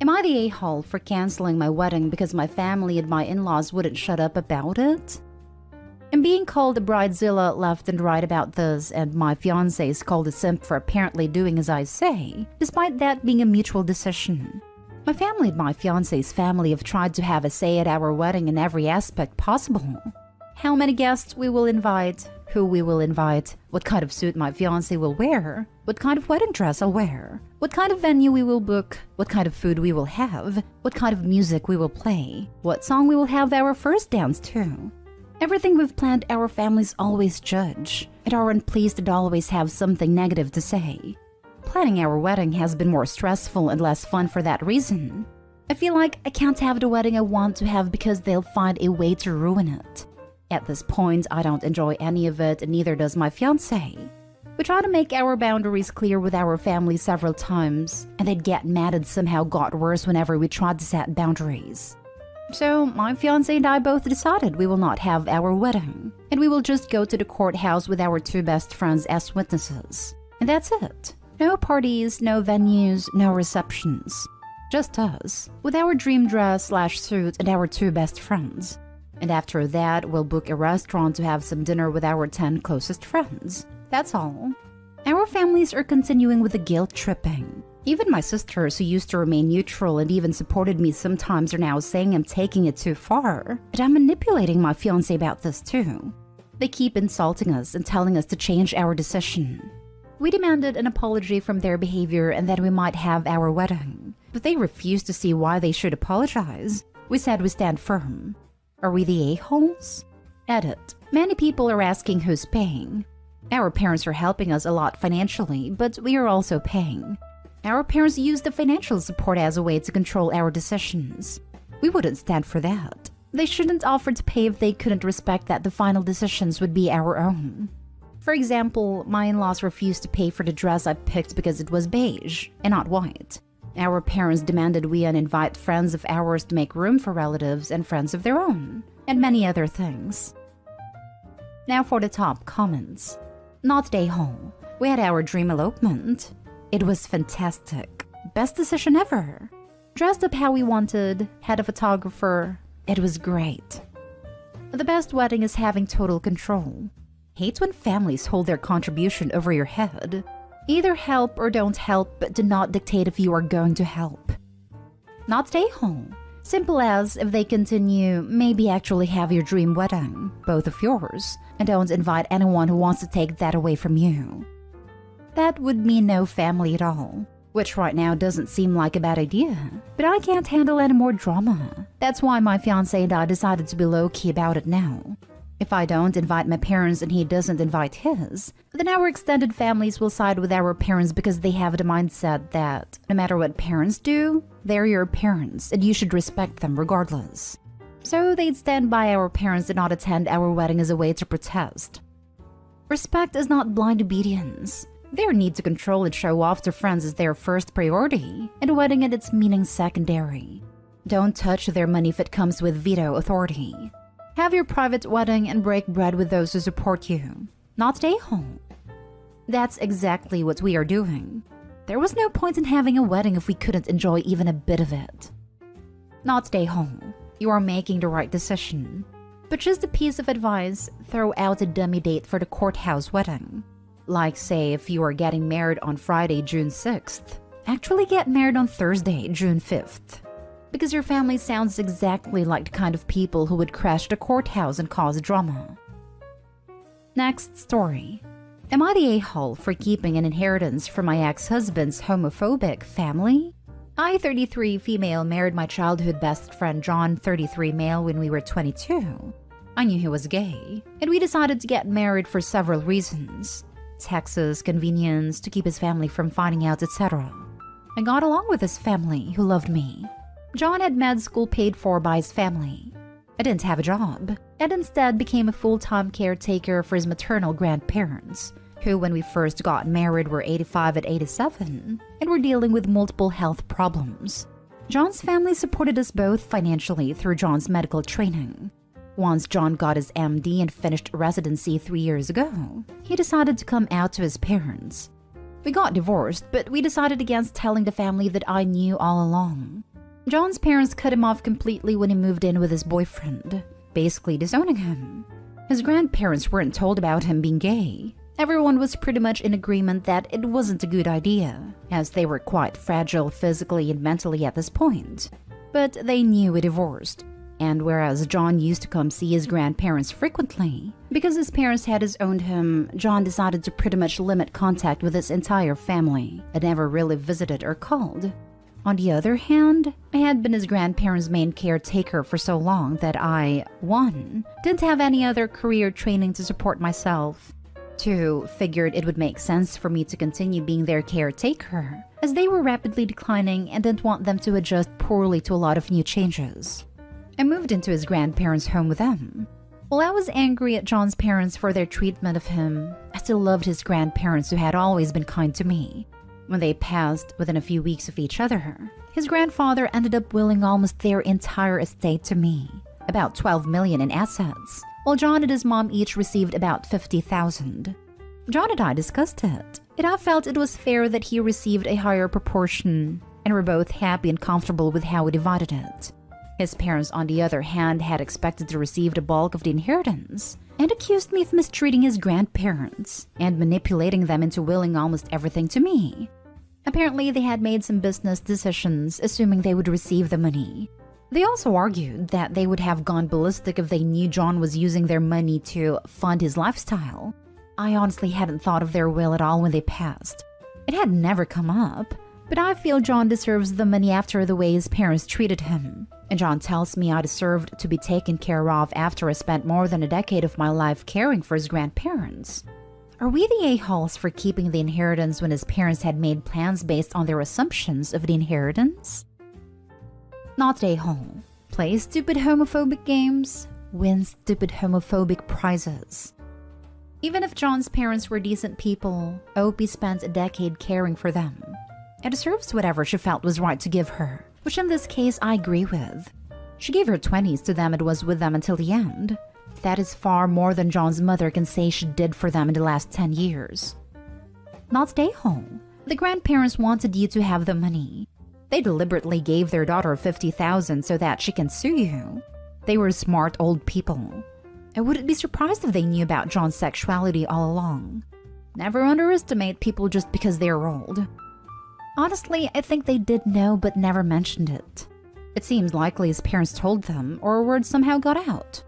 Am I the a-hole for canceling my wedding because my family and my in-laws wouldn't shut up about it? I'm being called a bridezilla left and right about this, and my fiancé is called a simp for apparently doing as I say, despite that being a mutual decision. My family and my fiancé's family have tried to have a say at our wedding in every aspect possible. How many guests we will invite, who we will invite, what kind of suit my fiancé will wear, what kind of wedding dress I'll wear, what kind of venue we will book, what kind of food we will have, what kind of music we will play, what song we will have our first dance to. Everything we've planned our families always judge, and aren't pleased and always have something negative to say. Planning our wedding has been more stressful and less fun for that reason. I feel like I can't have the wedding I want to have because they'll find a way to ruin it. At this point, I don't enjoy any of it, and neither does my fiancé. We try to make our boundaries clear with our family several times, and they'd get mad and somehow got worse whenever we tried to set boundaries. So, my fiancé and I both decided we will not have our wedding, and we will just go to the courthouse with our two best friends as witnesses. And that's it. No parties, no venues, no receptions. Just us, with our dream dress/suit and our two best friends. And after that, we'll book a restaurant to have some dinner with our 10 closest friends. That's all. Our families are continuing with the guilt tripping. Even my sisters, who used to remain neutral and even supported me sometimes, are now saying I'm taking it too far. And I'm manipulating my fiancé about this too. They keep insulting us and telling us to change our decision. We demanded an apology from their behavior and that we might have our wedding. But they refused to see why they should apologize. We said we stand firm. Are we the a-holes? Edit. Many people are asking who's paying. Our parents are helping us a lot financially, but we are also paying. Our parents use the financial support as a way to control our decisions. We wouldn't stand for that. They shouldn't offer to pay if they couldn't respect that the final decisions would be our own. For example, my in-laws refused to pay for the dress I picked because it was beige and not white. Our parents demanded we uninvite friends of ours to make room for relatives and friends of their own, and many other things. Now for the top comments. Not a-hole. We had our dream elopement. It was fantastic. Best decision ever. Dressed up how we wanted, had a photographer. It was great. The best wedding is having total control. Hate when families hold their contribution over your head. Either help or don't help, but do not dictate if you are going to help. Not stay home. Simple as, if they continue, maybe actually have your dream wedding, both of yours, and don't invite anyone who wants to take that away from you. That would mean no family at all, which right now doesn't seem like a bad idea. But I can't handle any more drama. That's why my fiancé and I decided to be low-key about it now. If I don't invite my parents and he doesn't invite his, then our extended families will side with our parents because they have the mindset that no matter what parents do, they're your parents and you should respect them regardless. So they'd stand by our parents and not attend our wedding as a way to protest. Respect is not blind obedience. Their need to control and show off to friends is their first priority, and a wedding and its meaning secondary. Don't touch their money if it comes with veto authority. Have your private wedding and break bread with those who support you. Not stay home. That's exactly what we are doing. There was no point in having a wedding if we couldn't enjoy even a bit of it. Not stay home. You are making the right decision. But just a piece of advice, throw out a dummy date for the courthouse wedding. Like say if you are getting married on Friday, June 6th, actually get married on Thursday, June 5th. Because your family sounds exactly like the kind of people who would crash the courthouse and cause drama. Next story. Am I the a-hole for keeping an inheritance from my ex-husband's homophobic family? I, 33 female, married my childhood best friend John, 33 male, when we were 22. I knew he was gay, and we decided to get married for several reasons. Taxes, convenience, to keep his family from finding out, etc. I got along with his family, who loved me. John had med school paid for by his family. I didn't have a job, and instead became a full-time caretaker for his maternal grandparents, who when we first got married were 85 and 87, and were dealing with multiple health problems. John's family supported us both financially through John's medical training. Once John got his MD and finished residency 3 years ago, he decided to come out to his parents. We got divorced, but we decided against telling the family that I knew all along. John's parents cut him off completely when he moved in with his boyfriend, basically disowning him. His grandparents weren't told about him being gay. Everyone was pretty much in agreement that it wasn't a good idea, as they were quite fragile physically and mentally at this point. But they knew he divorced. And whereas John used to come see his grandparents frequently, because his parents had disowned him, John decided to pretty much limit contact with his entire family and never really visited or called. On the other hand, I had been his grandparents' main caretaker for so long that I, 1, didn't have any other career training to support myself. 2, figured it would make sense for me to continue being their caretaker, as they were rapidly declining and didn't want them to adjust poorly to a lot of new changes. I moved into his grandparents' home with them. While I was angry at John's parents for their treatment of him, I still loved his grandparents who had always been kind to me. When they passed within a few weeks of each other, his grandfather ended up willing almost their entire estate to me, about $12 million in assets, while John and his mom each received about $50,000. John and I discussed it, and I felt it was fair that he received a higher proportion, and were both happy and comfortable with how we divided it. His parents, on the other hand, had expected to receive the bulk of the inheritance, and accused me of mistreating his grandparents and manipulating them into willing almost everything to me. Apparently, they had made some business decisions, assuming they would receive the money. They also argued that they would have gone ballistic if they knew John was using their money to fund his lifestyle. I honestly hadn't thought of their will at all when they passed. It had never come up, but I feel John deserves the money after the way his parents treated him. And John tells me I deserved to be taken care of after I spent more than a decade of my life caring for his grandparents. Are we the a-holes for keeping the inheritance when his parents had made plans based on their assumptions of the inheritance? Not a-hole. Play stupid homophobic games, win stupid homophobic prizes. Even if John's parents were decent people, Opie spent a decade caring for them. It deserves whatever she felt was right to give her, which in this case I agree with. She gave her 20s to them and was with them until the end. That is far more than John's mother can say she did for them in the last 10 years. Not stay home. The grandparents wanted you to have the money. They deliberately gave their daughter $50,000 so that she can sue you. They were smart old people. I wouldn't be surprised if they knew about John's sexuality all along. Never underestimate people just because they're old. Honestly, I think they did know but never mentioned it. It seems likely his parents told them, or word somehow got out.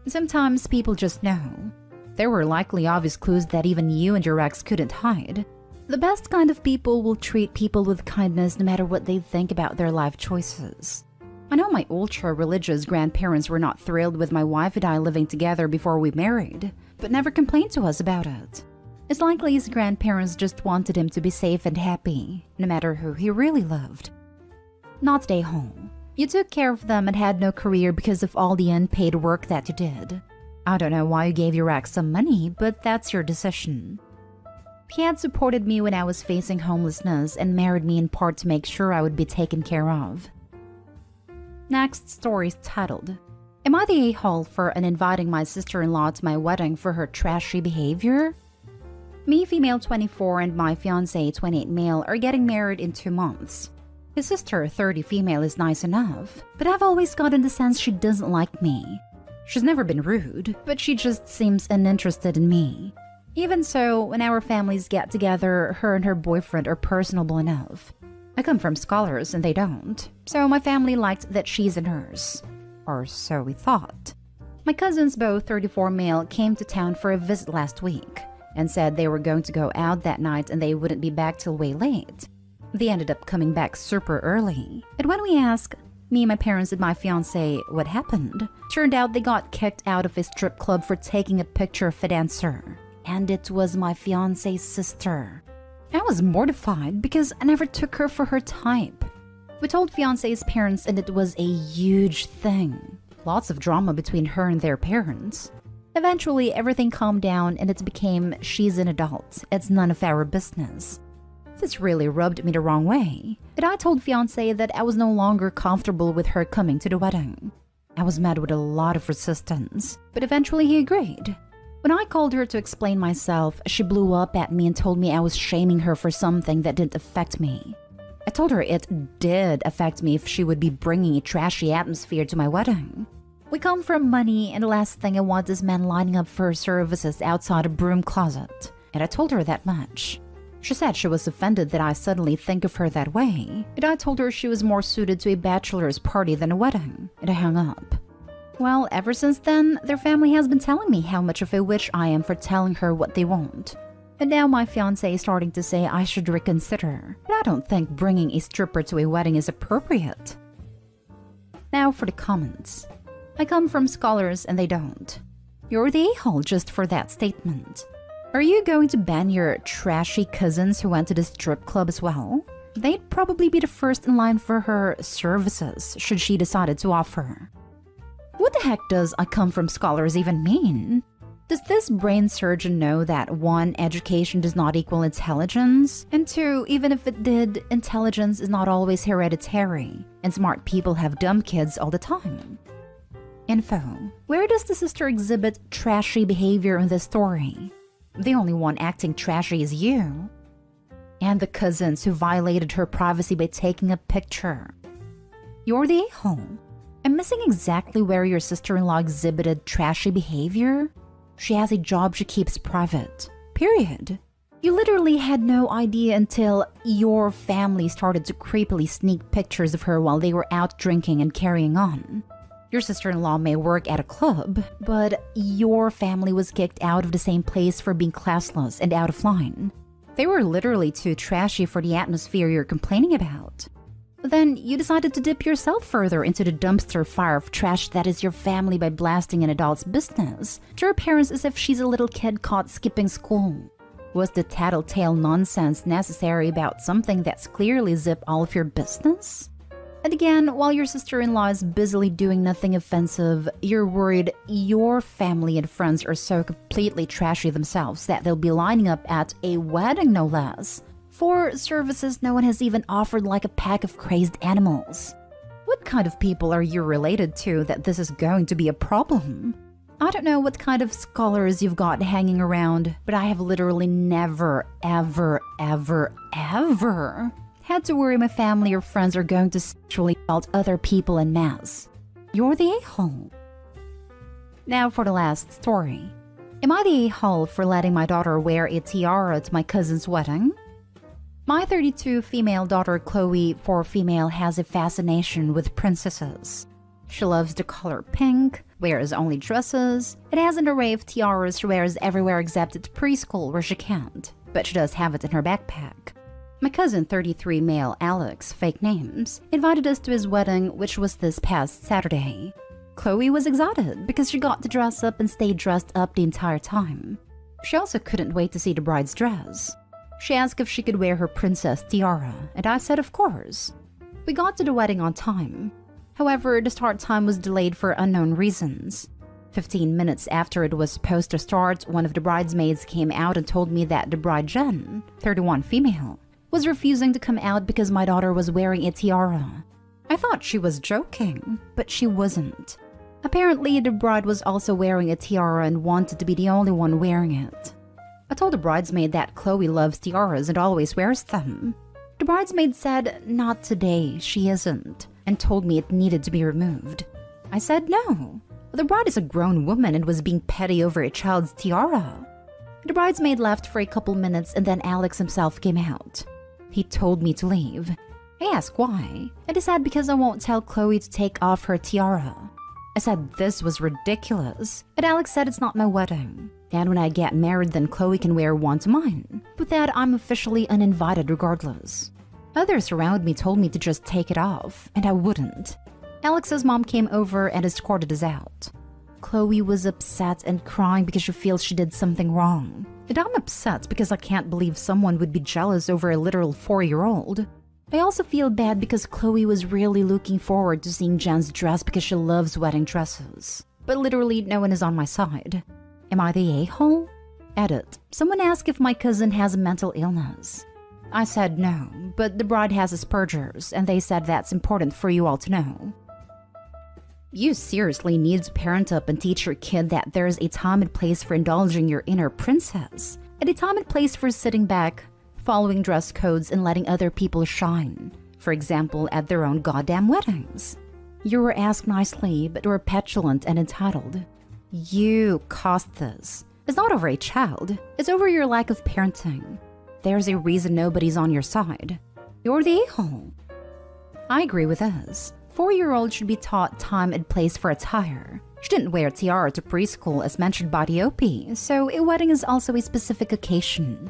Sometimes people just know. There were likely obvious clues that even you and your ex couldn't hide. The best kind of people will treat people with kindness no matter what they think about their life choices. I know my ultra-religious grandparents were not thrilled with my wife and I living together before we married, but never complained to us about it. It's likely his grandparents just wanted him to be safe and happy, no matter who he really loved. Not stay home. You took care of them and had no career because of all the unpaid work that you did. I don't know why you gave your ex some money, but that's your decision. He had supported me when I was facing homelessness and married me in part to make sure I would be taken care of. Next story is titled, Am I the a-hole for inviting my sister-in-law to my wedding for her trashy behavior? Me, female 24, and my fiancé, 28 male, are getting married in 2 months. His sister, 30 female, is nice enough, but I've always gotten the sense she doesn't like me. She's never been rude, but she just seems uninterested in me. Even so, when our families get together, her and her boyfriend are personable enough. I come from scholars and they don't, so my family liked that she's a nurse. Or so we thought. My cousins, both 34 male, came to town for a visit last week and said they were going to go out that night and they wouldn't be back till way late. They ended up coming back super early. And when we asked, me, my parents, and my fiancé, what happened, turned out they got kicked out of a strip club for taking a picture of a dancer. And it was my fiancé's sister. I was mortified because I never took her for her type. We told fiancé's parents and it was a huge thing. Lots of drama between her and their parents. Eventually, everything calmed down and it became she's an adult. It's none of our business. This really rubbed me the wrong way, and I told fiancé that I was no longer comfortable with her coming to the wedding. I was met with a lot of resistance, but eventually he agreed. When I called her to explain myself, she blew up at me and told me I was shaming her for something that didn't affect me. I told her it did affect me if she would be bringing a trashy atmosphere to my wedding. We come from money, and the last thing I want is men lining up for services outside a broom closet. And I told her that much. She said she was offended that I suddenly think of her that way, and I told her she was more suited to a bachelor's party than a wedding, and I hung up. Well, ever since then, their family has been telling me how much of a witch I am for telling her what they want. And now my fiancé is starting to say I should reconsider, but I don't think bringing a stripper to a wedding is appropriate. Now for the comments. I come from scholars and they don't. You're the a-hole just for that statement. Are you going to ban your trashy cousins who went to the strip club as well? They'd probably be the first in line for her services should she decided to offer. What the heck does I come from scholars even mean? Does this brain surgeon know that 1, education does not equal intelligence? And 2, even if it did, intelligence is not always hereditary, and smart people have dumb kids all the time. Info. Where does the sister exhibit trashy behavior in this story? The only one acting trashy is you. And the cousins who violated her privacy by taking a picture. You're the a-hole. I'm missing exactly where your sister-in-law exhibited trashy behavior. She has a job she keeps private. Period. You literally had no idea until your family started to creepily sneak pictures of her while they were out drinking and carrying on. Your sister-in-law may work at a club, but your family was kicked out of the same place for being classless and out of line. They were literally too trashy for the atmosphere you're complaining about. Then you decided to dip yourself further into the dumpster fire of trash that is your family by blasting an adult's business to her parents as if she's a little kid caught skipping school. Was the tattletale nonsense necessary about something that's clearly zip all of your business? And again, while your sister-in-law is busily doing nothing offensive, you're worried your family and friends are so completely trashy themselves that they'll be lining up at a wedding no less. For services no one has even offered, like a pack of crazed animals. What kind of people are you related to that this is going to be a problem? I don't know what kind of scholars you've got hanging around, but I have literally never, ever had to worry my family or friends are going to sexually assault other people en masse. You're the a-hole. Now for the last story. Am I the a-hole for letting my daughter wear a tiara to my cousin's wedding? My 32 female daughter Chloe, for female, has a fascination with princesses. She loves the color pink, wears only dresses, and has an array of tiaras she wears everywhere except at preschool where she can't, but she does have it in her backpack. My cousin 33 male Alex, fake names, invited us to his wedding, which was this past Saturday. Chloe was excited because she got to dress up and stay dressed up the entire time. She also couldn't wait to see the bride's dress. She asked if she could wear her princess tiara, and I said of course. We got to the wedding on time. However, the start time was delayed for unknown reasons. 15 minutes after it was supposed to start, one of the bridesmaids came out and told me that the bride Jen, 31 female, was refusing to come out because my daughter was wearing a tiara. I thought she was joking, but she wasn't. Apparently, the bride was also wearing a tiara and wanted to be the only one wearing it. I told the bridesmaid that Chloe loves tiaras and always wears them. The bridesmaid said, not today, she isn't, and told me it needed to be removed. I said no. The bride is a grown woman and was being petty over a child's tiara. The bridesmaid left for a couple minutes and then Alex himself came out. He told me to leave. I asked why, and he said because I won't tell Chloe to take off her tiara. I said this was ridiculous, and Alex said it's not my wedding, and when I get married then Chloe can wear one to mine. With that, I'm officially uninvited regardless. Others around me told me to just take it off, and I wouldn't. Alex's mom came over and escorted us out. Chloe was upset and crying because she feels she did something wrong. And I'm upset because I can't believe someone would be jealous over a literal 4-year-old. I also feel bad because Chloe was really looking forward to seeing Jen's dress because she loves wedding dresses. But literally no one is on my side. Am I the a-hole? Edit. Someone asked if my cousin has a mental illness. I said no, but the bride has Asperger's, and they said that's important for you all to know. You seriously need to parent up and teach your kid that there's a time and place for indulging your inner princess, and a time and place for sitting back, following dress codes and letting other people shine. For example, at their own goddamn weddings. You were asked nicely, but were petulant and entitled. You caused this. It's not over a child. It's over your lack of parenting. There's a reason nobody's on your side. You're the a-hole. I agree with this. 4-year-olds should be taught time and place for attire. She didn't wear a tiara to preschool as mentioned by the OP, so a wedding is also a specific occasion.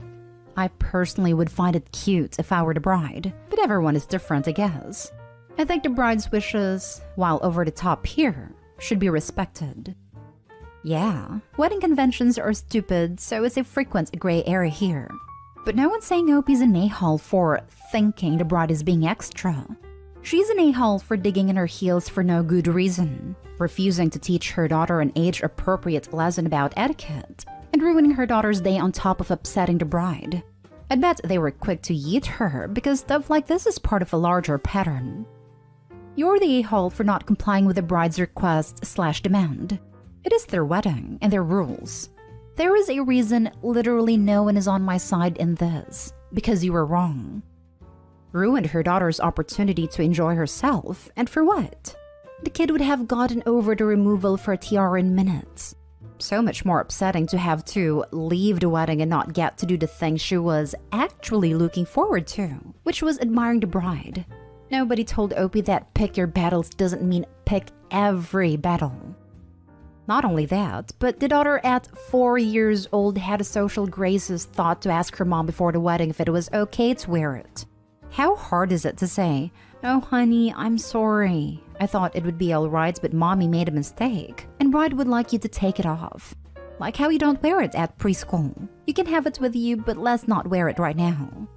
I personally would find it cute if I were the bride, but everyone is different, I guess. I think the bride's wishes, while over the top here, should be respected. Yeah, wedding conventions are stupid, so it's a frequent gray area here. But no one's saying OP's an a-hole for thinking the bride is being extra. She's an a-hole for digging in her heels for no good reason, refusing to teach her daughter an age-appropriate lesson about etiquette, and ruining her daughter's day on top of upsetting the bride. I'd bet they were quick to yeet her because stuff like this is part of a larger pattern. You're the a-hole for not complying with the bride's request/demand. It is their wedding and their rules. There is a reason literally no one is on my side in this, because you were wrong. Ruined her daughter's opportunity to enjoy herself, and for what? The kid would have gotten over the removal for a tiara in minutes. So much more upsetting to have to leave the wedding and not get to do the thing she was actually looking forward to, which was admiring the bride. Nobody told Opie that pick your battles doesn't mean pick every battle. Not only that, but the daughter at 4 years old had a social graces thought to ask her mom before the wedding if it was okay to wear it. How hard is it to say, "Oh honey, I'm sorry. I thought it would be alright, but mommy made a mistake, and bride would like you to take it off." Like how you don't wear it at preschool. You can have it with you, but let's not wear it right now.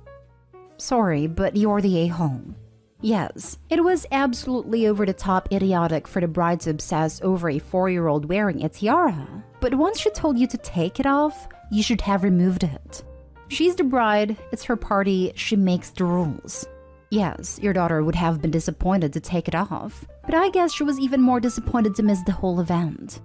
Sorry, but you're the a-hole. Yes, it was absolutely over-the-top idiotic for the bride to obsess over a 4-year-old wearing a tiara. But once she told you to take it off, you should have removed it. She's the bride, it's her party, she makes the rules. Yes, your daughter would have been disappointed to take it off, but I guess she was even more disappointed to miss the whole event.